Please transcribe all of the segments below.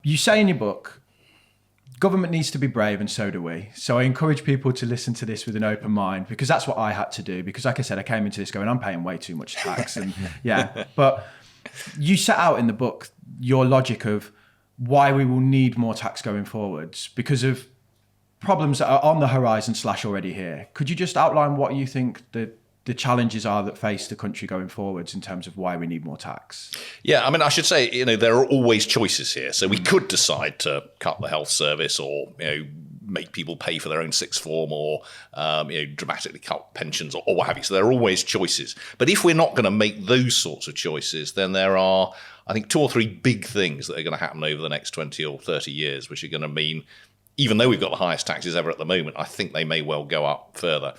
You say in your book, government needs to be brave and so do we. So I encourage people to listen to this with an open mind, because that's what I had to do. Because like I said, I came into this going, I'm paying way too much tax. And yeah, but you set out in the book your logic of why we will need more tax going forwards because of problems that are on the horizon / already here. Could you just outline what you think the challenges are that face the country going forwards in terms of why we need more tax? Yeah, I mean, I should say, there are always choices here. So we could decide to cut the health service or, make people pay for their own sixth form or, dramatically cut pensions or what have you. So there are always choices. But if we're not going to make those sorts of choices, then there are, I think, 2 or 3 big things that are going to happen over the next 20 or 30 years, which are going to mean, even though we've got the highest taxes ever at the moment, I think they may well go up further.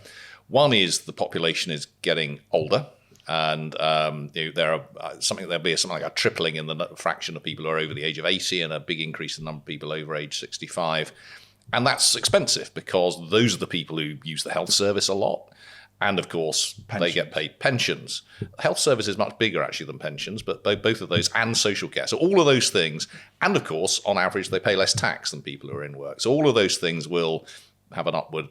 One is the population is getting older, and there'll be something like a tripling in the fraction of people who are over the age of 80 and a big increase in the number of people over age 65. And that's expensive because those are the people who use the health service a lot. And of course, they get paid pensions. Health service is much bigger actually than pensions, but both of those and social care. So all of those things, and of course, on average, they pay less tax than people who are in work. So all of those things will have an upward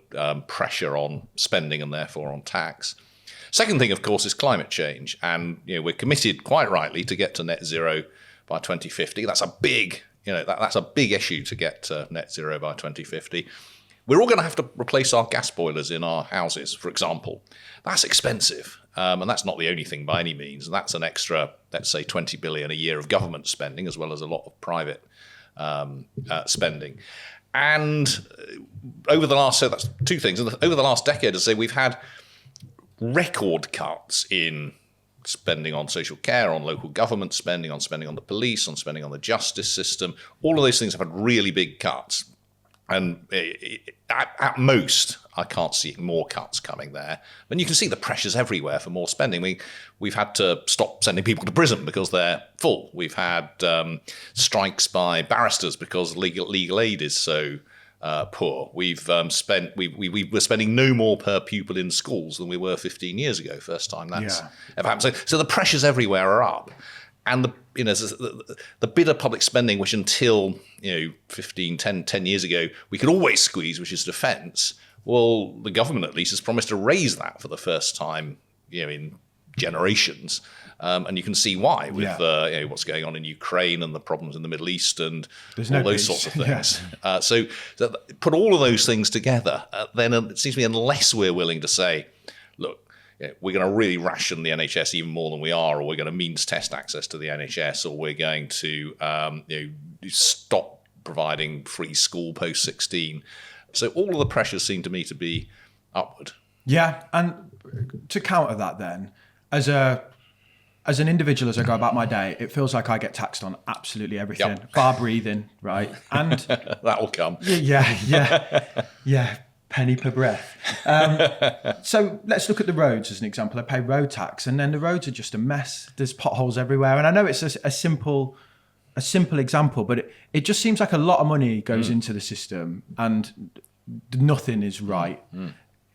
pressure on spending and therefore on tax. Second thing, of course, is climate change. And we're committed quite rightly to get to net zero by 2050. That's a big, that's a big issue to get to net zero by 2050. We're all going to have to replace our gas boilers in our houses, for example. That's expensive. And that's not the only thing by any means. And that's an extra, let's say, 20 billion a year of government spending, as well as a lot of private spending. And over the last, so that's 2 things. Over the last decade, as I say, we've had record cuts in spending on social care, on local government spending on the police, on spending on the justice system. All of those things have had really big cuts. And at most, I can't see more cuts coming there. And you can see the pressures everywhere for more spending. We've had to stop sending people to prison because they're full. We've had strikes by barristers because legal aid is so poor. We're spending no more per pupil in schools than we were 15 years ago. First time that's ever happened. So the pressures everywhere are up. And the bit of public spending, which until 10 years ago, we could always squeeze, which is defence. Well, the government at least has promised to raise that for the first time, in generations. And you can see why with what's going on in Ukraine and the problems in the Middle East and all those sorts of things. So put all of those things together, then it seems to me unless we're willing to say, look, we're going to really ration the NHS even more than we are, or we're going to means test access to the NHS, or we're going to stop providing free school post 16. So all of the pressures seem to me to be upward. Yeah, and to counter that then, as an individual, as I go about my day, it feels like I get taxed on absolutely everything, bar breathing, right? And that will come. Yeah. Penny per breath. So let's look at the roads as an example. I pay road tax, and then the roads are just a mess. There's potholes everywhere, and I know it's a simple example, but it just seems like a lot of money goes into the system, and nothing is right.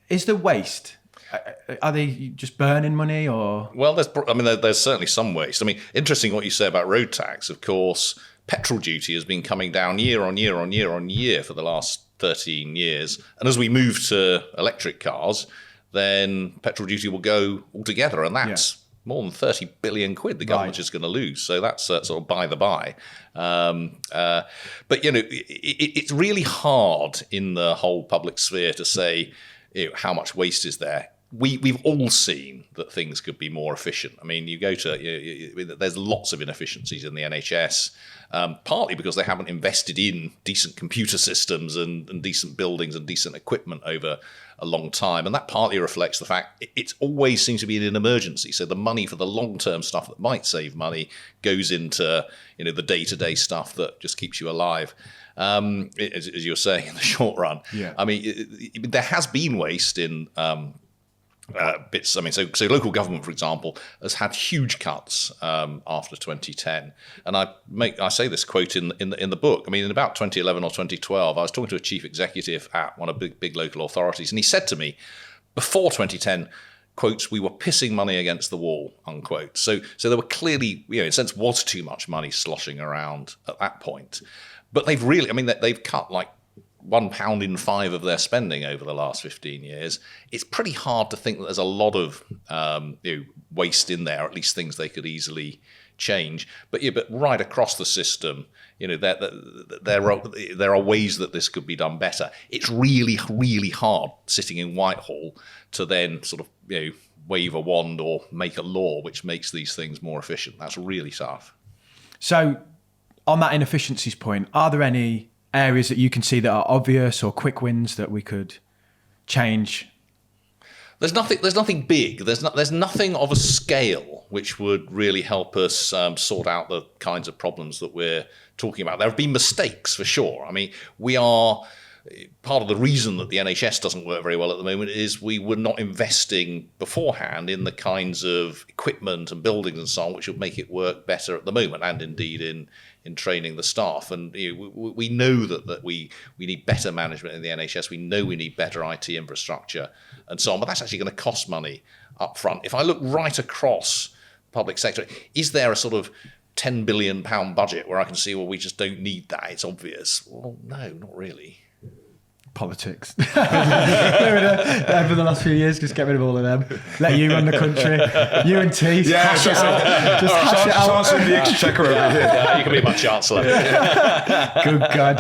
Is there waste? Are they just burning money, or? Well, there's certainly some waste. I mean, interesting what you say about road tax. Of course, petrol duty has been coming down year on year on year on year for the last 13 years. And as we move to electric cars, then petrol duty will go altogether. And that's more than 30 billion quid the government's just going to lose. So that's sort of by the by. But, it's really hard in the whole public sphere to say how much waste is there. We've all seen that things could be more efficient. I mean, you go to, there's lots of inefficiencies in the NHS, partly because they haven't invested in decent computer systems and decent buildings and decent equipment over a long time. And that partly reflects the fact it always seems to be in an emergency. So the money for the long-term stuff that might save money goes into, the day-to-day stuff that just keeps you alive. As you were saying, in the short run. Yeah. I mean, there has been waste in bits. I mean, so local government, for example, has had huge cuts after 2010, and I say this quote in the book. I mean, in about 2011 or 2012, I was talking to a chief executive at one of the big local authorities, and he said to me, before 2010, quotes, we were pissing money against the wall, unquote. So there were clearly, in a sense, was too much money sloshing around at that point. But they've cut like £1 in 5 of their spending over the last 15 years. It's pretty hard to think that there's a lot of waste in there, at least things they could easily change. But right across the system, there are ways that this could be done better. It's really, really hard sitting in Whitehall to then sort of wave a wand or make a law which makes these things more efficient. That's really tough. So on that inefficiencies point, are there any areas that you can see that are obvious or quick wins that we could change? There's nothing big. There's nothing of a scale which would really help us sort out the kinds of problems that we're talking about. There have been mistakes for sure. I mean, we are part of the reason that the NHS doesn't work very well at the moment is we were not investing beforehand in the kinds of equipment and buildings and so on which would make it work better at the moment, and indeed in training the staff. And we know that we need better management in the NHS. We know we need better IT infrastructure and so on. But that's actually going to cost money up front. If I look right across the public sector, is there a sort of £10 billion budget where I can see, well, we just don't need that, it's obvious? Well, no, not really. Politics. Over the last few years, just get rid of all of them. Let you run the country. You and T. Hash it out. Just hash it out. Chancellor of the Exchequer over here. Yeah, you can be my chancellor. Good God.